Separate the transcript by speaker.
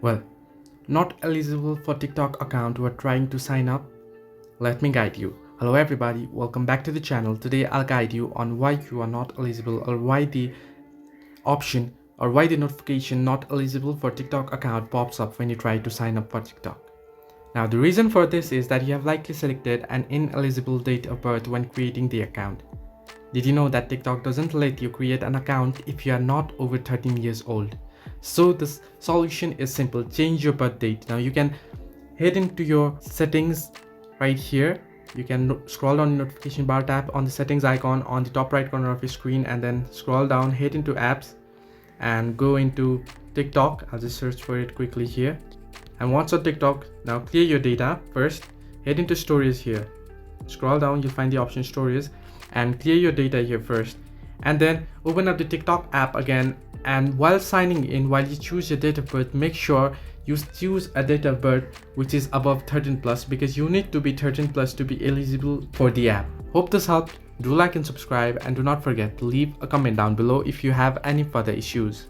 Speaker 1: Well, not eligible for TikTok account who are trying to sign up? Let me guide you. Hello everybody, welcome back to the channel. Today I'll guide you on why you are not eligible or why the option or why the notification not eligible for TikTok account pops up when you try to sign up for TikTok. Now the reason for this is that you have likely selected an ineligible date of birth when creating the account. Did you know that TikTok doesn't let you create an account if you are not over 13 years old? So the solution is simple. Change your birth date. Now you can head into your settings right here. You can scroll down the notification bar, tap on the settings icon on the top right corner of your screen, and then scroll down, head into apps and go into TikTok. I'll just search for it quickly here. And once on TikTok, now clear your data first. Head into stories here. Scroll down, you'll find the option stories and clear your data here first. And then open up the TikTok app again. And while signing in, while you choose your date of birth, make sure you choose a date of birth which is above 13 plus, because you need to be 13 plus to be eligible for the app. Hope this helped. Do like and subscribe, and do not forget to leave a comment down below if you have any further issues.